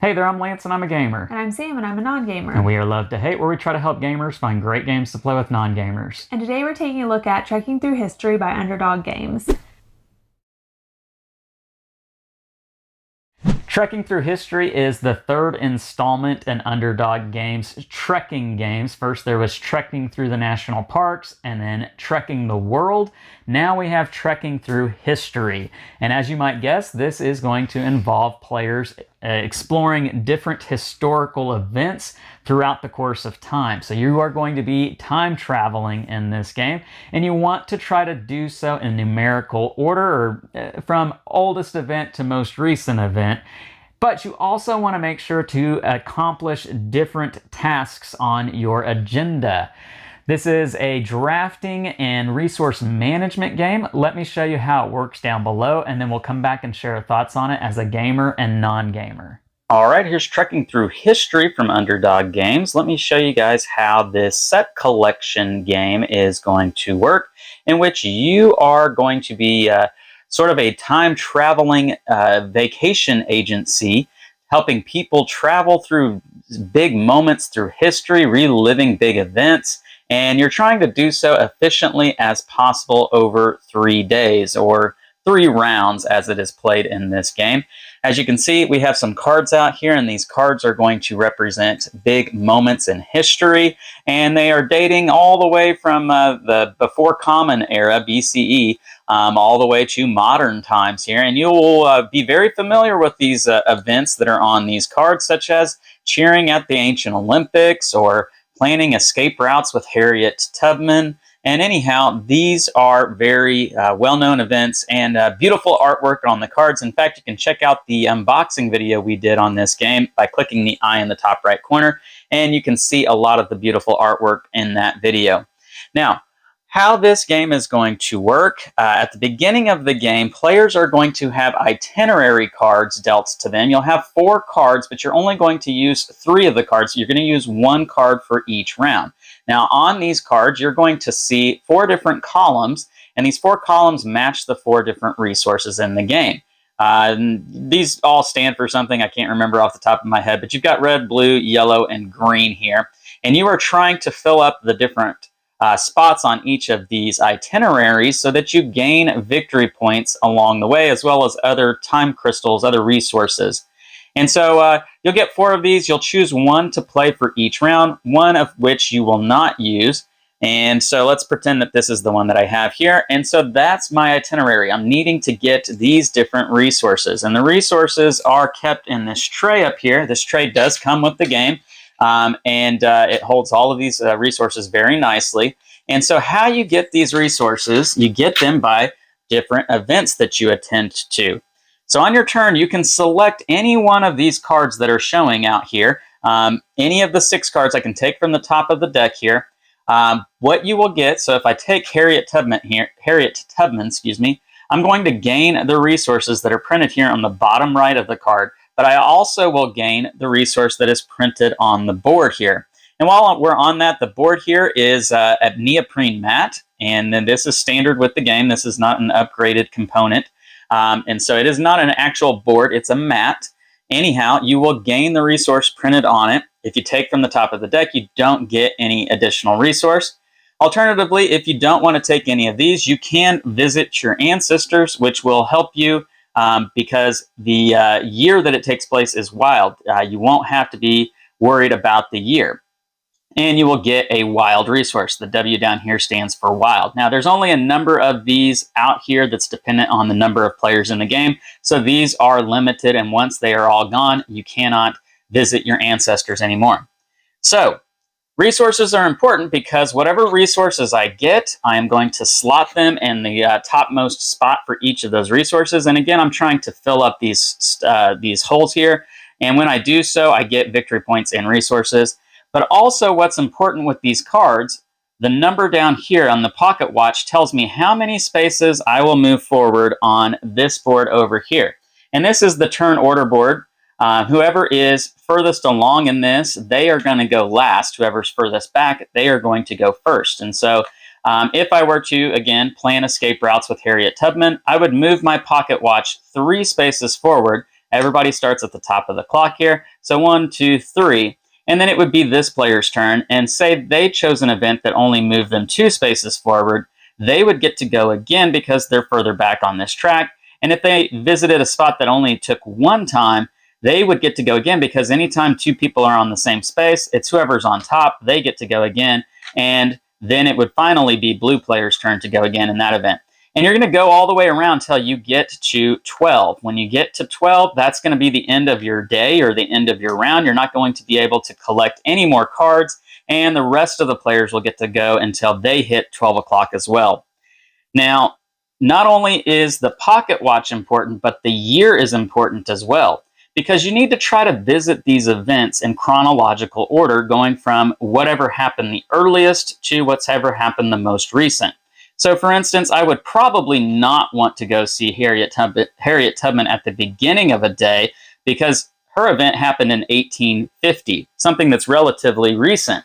Hey there, I'm Lance and I'm a gamer. And I'm Sam and I'm a non-gamer. And we are Love to Hate, where we try to help gamers find great games to play with non-gamers. And today we're taking a look at Trekking Through History by Underdog Games. Trekking Through History is the third installment in Underdog Games' trekking games. First there was Trekking Through the National Parks and then Trekking the World. Now we have Trekking Through History. And as you might guess, this is going to involve players exploring different historical events throughout the course of time. So you are going to be time traveling in this game, and you want to try to do so in numerical order, or from oldest event to most recent event. But you also want to make sure to accomplish different tasks on your agenda. This is a drafting and resource management game. Let me show you how it works down below, and then we'll come back and share our thoughts on it as a gamer and non-gamer. All right, here's Trekking Through History from Underdog Games. Let me show you guys how this set collection game is going to work, in which you are going to be sort of a time-traveling vacation agency, helping people travel through big moments through history, reliving big events, and you're trying to do so efficiently as possible over 3 days, or 3 rounds as it is played in this game. As you can see, we have some cards out here, and these cards are going to represent big moments in history, and they are dating all the way from the before Common Era, BCE, all the way to modern times here. And you'll be very familiar with these events that are on these cards, such as cheering at the ancient Olympics or planning escape routes with Harriet Tubman. And anyhow, these are very well-known events and beautiful artwork on the cards. In fact, you can check out the unboxing video we did on this game by clicking the eye in the top right corner, and you can see a lot of the beautiful artwork in that video. Now, how this game is going to work, at the beginning of the game, players are going to have itinerary cards dealt to them. You'll have 4 cards, but you're only going to use 3 of the cards. You're going to use 1 card for each round. Now, on these cards, you're going to see 4 different columns, and these 4 columns match the 4 different resources in the game. These all stand for something I can't remember off the top of my head, but you've got red, blue, yellow, and green here, and you are trying to fill up the different spots on each of these itineraries so that you gain victory points along the way, as well as other time crystals, other resources. And so you'll get 4 of these. You'll choose 1 to play for each round, 1 of which you will not use. And so let's pretend that this is the one that I have here. And so that's my itinerary. I'm needing to get these different resources. And the resources are kept in this tray up here. This tray does come with the game. It holds all of these resources very nicely. And so how you get these resources, you get them by different events that you attend to. So on your turn, you can select any one of these cards that are showing out here. Any of the 6 cards I can take from the top of the deck here. What you will get, so if I take Harriet Tubman, excuse me, I'm going to gain the resources that are printed here on the bottom right of the card, but I also will gain the resource that is printed on the board here. And while we're on that, the board here is a neoprene mat, and then this is standard with the game. This is not an upgraded component. And so it is not an actual board, it's a mat. Anyhow, you will gain the resource printed on it. If you take from the top of the deck, you don't get any additional resource. Alternatively, if you don't want to take any of these, you can visit your ancestors, which will help you because the year that it takes place is wild. You won't have to be worried about the year. And you will get a wild resource. The W down here stands for wild. Now, there's only a number of these out here that's dependent on the number of players in the game. So these are limited, and once they are all gone, you cannot visit your ancestors anymore. So resources are important because whatever resources I get, I am going to slot them in the topmost spot for each of those resources. And again, I'm trying to fill up these holes here. And when I do so, I get victory points and resources. But also what's important with these cards, the number down here on the pocket watch tells me how many spaces I will move forward on this board over here. And this is the turn order board. Whoever is furthest along in this, they are going to go last. Whoever's furthest back, they are going to go first. And so if I were to, again, plan escape routes with Harriet Tubman, I would move my pocket watch 3 spaces forward. Everybody starts at the top of the clock here. So 1, 2, 3. And then it would be this player's turn. And say they chose an event that only moved them 2 spaces forward. They would get to go again because they're further back on this track. And if they visited a spot that only took 1 time, they would get to go again because anytime 2 people are on the same space, it's whoever's on top, they get to go again. And then it would finally be blue player's turn to go again in that event. And you're going to go all the way around until you get to 12. When you get to 12, that's going to be the end of your day or the end of your round. You're not going to be able to collect any more cards, and the rest of the players will get to go until they hit 12 o'clock as well. Now, not only is the pocket watch important, but the year is important as well, because you need to try to visit these events in chronological order, going from whatever happened the earliest to what's ever happened the most recent. So, for instance, I would probably not want to go see Harriet Tubman at the beginning of a day because her event happened in 1850, something that's relatively recent.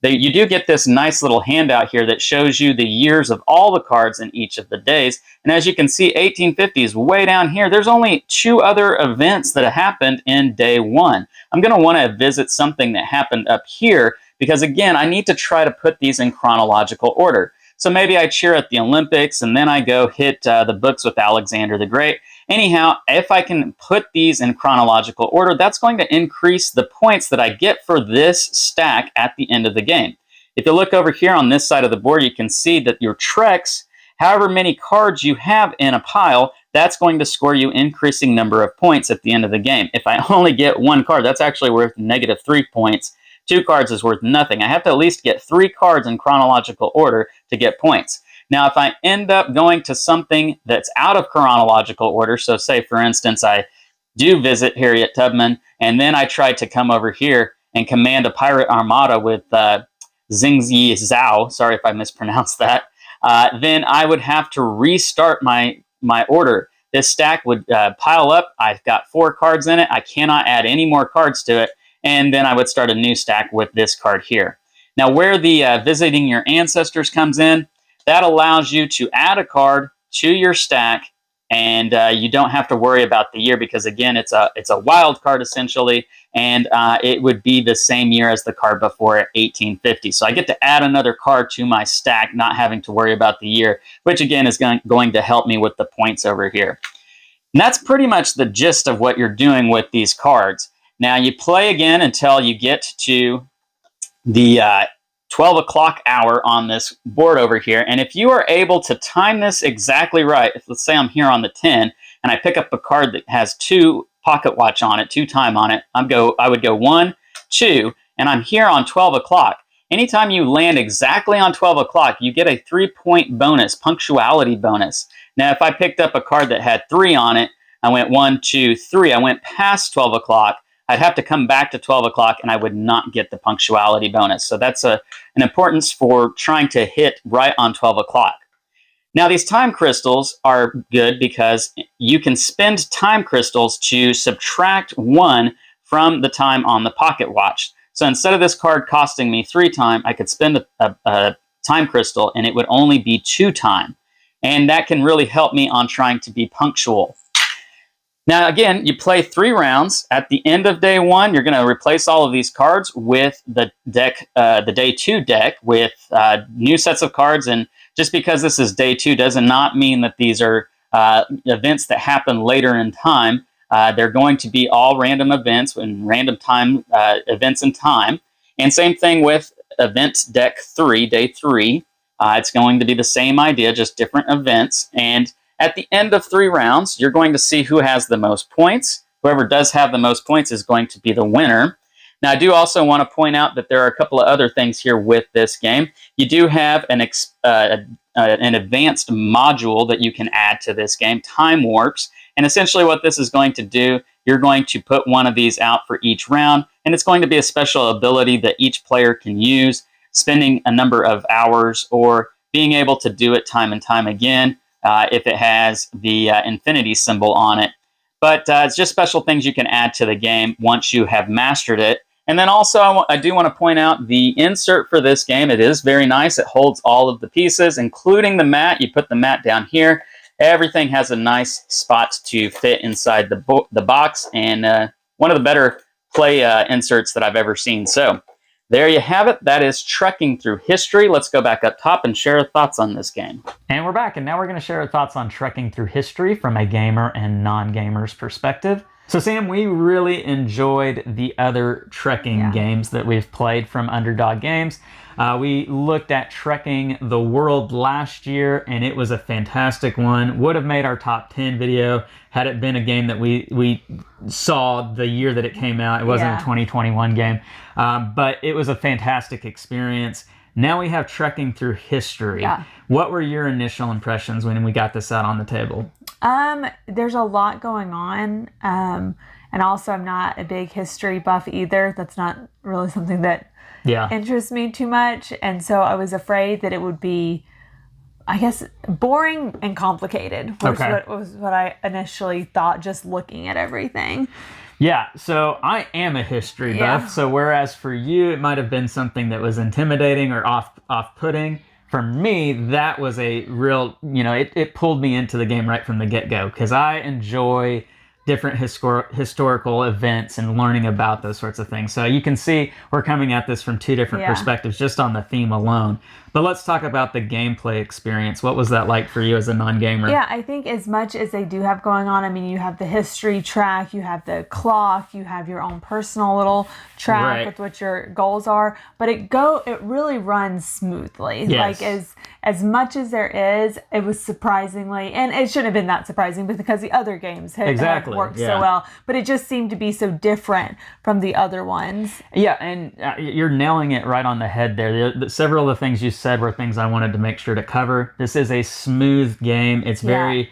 You do get this nice little handout here that shows you the years of all the cards in each of the days. And as you can see, 1850 is way down here. There's only 2 other events that happened in day 1. I'm going to want to visit something that happened up here because, again, I need to try to put these in chronological order. So maybe I cheer at the Olympics and then I go hit the books with Alexander the Great. Anyhow, if I can put these in chronological order, that's going to increase the points that I get for this stack at the end of the game. If you look over here on this side of the board, you can see that your treks, however many cards you have in a pile, that's going to score you increasing number of points at the end of the game. If I only get 1 card, that's actually worth -3 points. 2 cards is worth nothing. I have to at least get 3 cards in chronological order to get points. Now, if I end up going to something that's out of chronological order, so say, for instance, I do visit Harriet Tubman, and then I try to come over here and command a pirate armada with Xingyi Zhao, sorry if I mispronounced that, then I would have to restart my order. This stack would pile up. I've got 4 cards in it. I cannot add any more cards to it, and then I would start a new stack with this card here. Now, where the visiting your ancestors comes in, that allows you to add a card to your stack, and you don't have to worry about the year because, again, it's a wild card essentially, and it would be the same year as the card before at 1850. So I get to add another card to my stack, not having to worry about the year, which again is going to help me with the points over here. And that's pretty much the gist of what you're doing with these cards. Now you play again until you get to the 12 o'clock hour on this board over here. And if you are able to time this exactly right, if let's say I'm here on the 10 and I pick up a card that has 2 pocket watch on it, 2 time on it, I would go 1, 2, and I'm here on 12 o'clock. Anytime you land exactly on 12 o'clock, you get a 3-point bonus, punctuality bonus. Now, if I picked up a card that had 3 on it, I went 1, 2, 3, I went past 12 o'clock, I'd have to come back to 12 o'clock and I would not get the punctuality bonus. So that's an importance for trying to hit right on 12 o'clock. Now, these time crystals are good because you can spend time crystals to subtract 1 from the time on the pocket watch. So instead of this card costing me 3 time, I could spend a time crystal and it would only be 2 time. And that can really help me on trying to be punctual. Now, again, you play 3 rounds. At the end of day 1, you're going to replace all of these cards with the deck, the day 2 deck with new sets of cards. And just because this is day 2 does not mean that these are events that happen later in time. They're going to be all random events and random time events in time. And same thing with event deck 3, day 3. It's going to be the same idea, just different events. And at the end of 3 rounds, you're going to see who has the most points. Whoever does have the most points is going to be the winner. Now, I do also want to point out that there are a couple of other things here with this game. You do have an advanced module that you can add to this game, Time Warps. And essentially what this is going to do, you're going to put one of these out for each round, and it's going to be a special ability that each player can use, spending a number of hours or being able to do it time and time again. If it has the infinity symbol on it. But it's just special things you can add to the game once you have mastered it. And then also, I do want to point out the insert for this game. It is very nice. It holds all of the pieces, including the mat. You put the mat down here. Everything has a nice spot to fit inside the box, and one of the better play inserts that I've ever seen. So there you have it. That is Trekking Through History. Let's go back up top and share our thoughts on this game. And we're back, and now we're going to share our thoughts on Trekking Through History from a gamer and non-gamer's perspective. So Sam, we really enjoyed the other trekking games that we've played from Underdog Games. We looked at Trekking the World last year, and it was a fantastic one. Would have made our top 10 video had it been a game that we saw the year that it came out. It wasn't a 2021 game, but it was a fantastic experience. Now we have Trekking Through History. Yeah. What were your initial impressions when we got this out on the table? There's a lot going on. And also I'm not a big history buff either. That's not really something that interests me too much. And so I was afraid that it would be, I guess, boring and complicated, which was what I initially thought just looking at everything. Yeah, so I am a history buff. So whereas for you it might have been something that was intimidating or off-putting, for me, that was a real, it pulled me into the game right from the get-go because I enjoy different historical events and learning about those sorts of things. So you can see we're coming at this from two different perspectives just on the theme alone. But let's talk about the gameplay experience. What was that like for you as a non-gamer? Yeah, I think as much as they do have going on, I mean, you have the history track, you have the clock, you have your own personal little track with what your goals are, but it really runs smoothly. Yes. Like as much as there is, it was surprisingly, and it shouldn't have been that surprising because the other games had worked so well, but it just seemed to be so different from the other ones. Yeah, and you're nailing it right on the head there. Several of the things you said were things I wanted to make sure to cover. This is a smooth game. It's very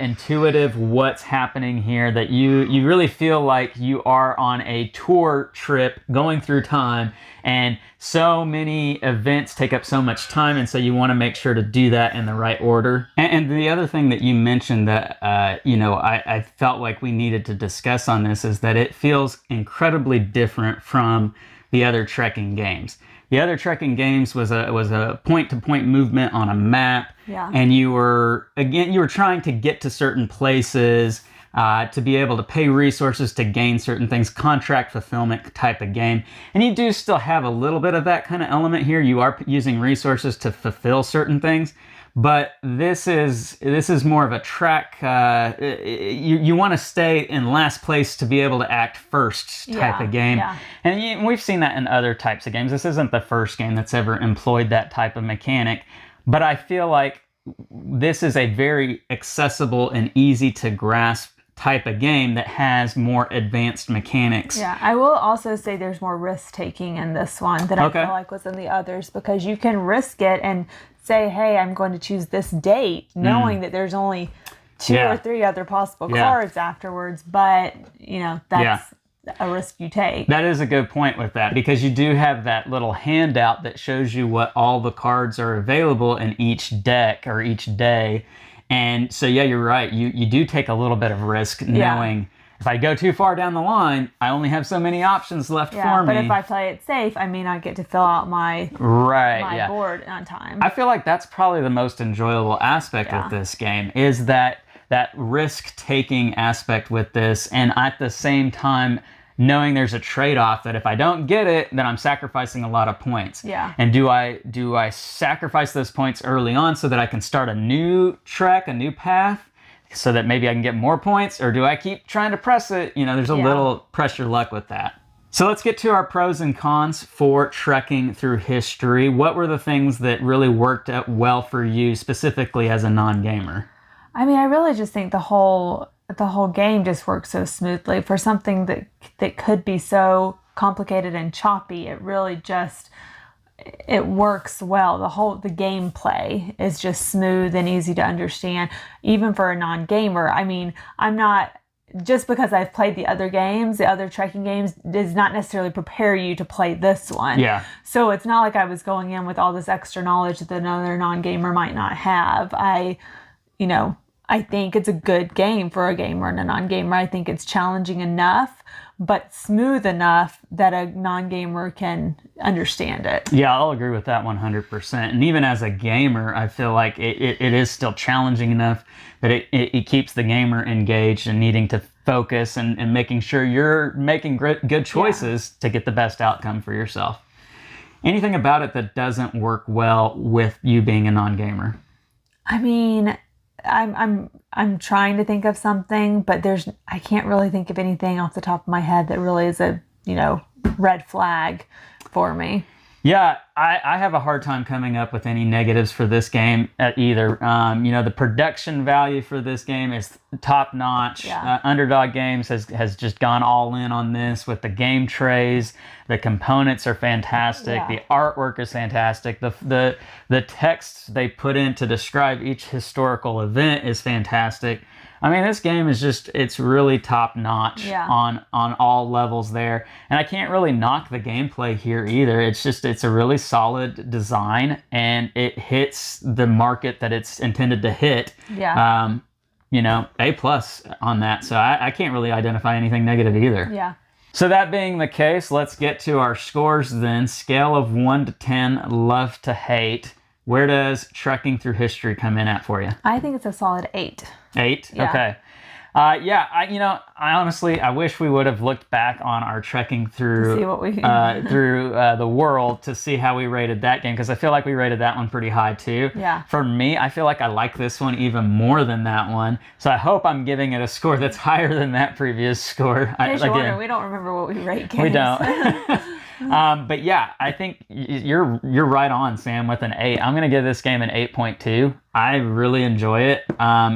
intuitive what's happening here, that you really feel like you are on a tour trip going through time, and so many events take up so much time, and so you want to make sure to do that in the right order. And the other thing that you mentioned that I felt like we needed to discuss on this is that it feels incredibly different from the other trekking games. The other trekking games was a point-to-point movement on a map, and you were trying to get to certain places to be able to pay resources to gain certain things, contract fulfillment type of game. And you do still have a little bit of that kind of element here. You are using resources to fulfill certain things, but this is more of a track. You want to stay in last place to be able to act first type of game. Yeah. And we've seen that in other types of games. This isn't the first game that's ever employed that type of mechanic, but I feel like this is a very accessible and easy to grasp type of game that has more advanced mechanics. Yeah, I will also say there's more risk-taking in this one than I feel like was in the others, because you can risk it and say, hey, I'm going to choose this date, knowing that there's only 2 or 3 other possible cards afterwards, but, that's a risk you take. That is a good point with that, because you do have that little handout that shows you what all the cards are available in each deck or each day. And so, yeah, you're right. You do take a little bit of risk knowing if I go too far down the line, I only have so many options left for me. But if I play it safe, I may not get to fill out my board on time. I feel like that's probably the most enjoyable aspect with this game, is that risk-taking aspect with this, and at the same time knowing there's a trade-off that if I don't get it, then I'm sacrificing a lot of points. Yeah. And do I sacrifice those points early on so that I can start a new track, a new path, so that maybe I can get more points, or do I keep trying to press it? There's a little pressure luck with that. So let's get to our pros and cons for Trekking Through History. What were the things that really worked out well for you, specifically as a non-gamer? I mean, I really just think the whole game just works so smoothly for something that could be so complicated and choppy. It really just, it works well. The gameplay is just smooth and easy to understand, even for a non-gamer. I mean, I'm not, just because I've played the other games, the other trekking games, does not necessarily prepare you to play this one. Yeah. So it's not like I was going in with all this extra knowledge that another non-gamer might not have. I think it's a good game for a gamer and a non-gamer. I think it's challenging enough, but smooth enough that a non-gamer can understand it. Yeah, I'll agree with that 100%. And even as a gamer, I feel like it is still challenging enough that it keeps the gamer engaged and needing to focus and making sure you're making good choices to get the best outcome for yourself. Anything about it that doesn't work well with you being a non-gamer? I mean, I'm trying to think of something, but I can't really think of anything off the top of my head that really is a, red flag for me. Yeah, I have a hard time coming up with any negatives for this game either. The production value for this game is top notch. Yeah. Underdog Games has just gone all in on this with the game trays. The components are fantastic. Yeah. The artwork is fantastic. The text they put in to describe each historical event is fantastic. I mean, this game is it's really top notch on all levels there. And I can't really knock the gameplay here either. It's a really solid design and it hits the market that it's intended to hit. Yeah. A+ on that. So I can't really identify anything negative either. Yeah. So that being the case, let's get to our scores then. Scale of 1 to 10, love to hate. Where does Trekking Through History come in at for you? I think it's a solid 8. 8? Yeah. Okay. I honestly, I wish we would have looked back on our trekking through See what we through the world to see how we rated that game, because I feel like we rated that one pretty high too. Yeah. For me, I feel like I like this one even more than that one, so I hope I'm giving it a score that's higher than that previous score. In case you're wondering, we don't remember what we rate games. We don't. But yeah, I think you're right on, Sam, with an 8. I'm going to give this game an 8.2. I really enjoy it.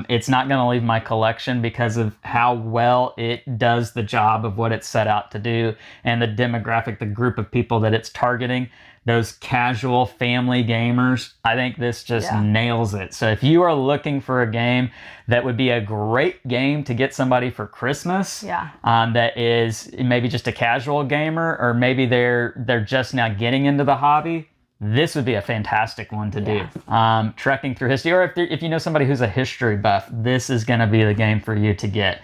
It's not going to leave my collection because of how well it does the job of what it's set out to do and the demographic, the group of people that it's targeting. Those casual family gamers, I think this just nails it. So if you are looking for a game that would be a great game to get somebody for Christmas, that is maybe just a casual gamer, or maybe they're just now getting into the hobby, this would be a fantastic one to do. Trekking Through History, or if you know somebody who's a history buff, this is going to be the game for you to get.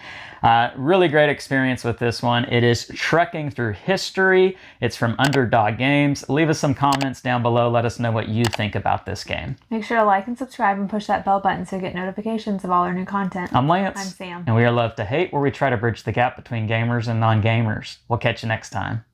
Really great experience with this one. It is Trekking Through History. It's from Underdog Games. Leave us some comments down below. Let us know what you think about this game. Make sure to like and subscribe and push that bell button so you get notifications of all our new content. I'm Lance. I'm Sam. And we are Love to Hate, where we try to bridge the gap between gamers and non-gamers. We'll catch you next time.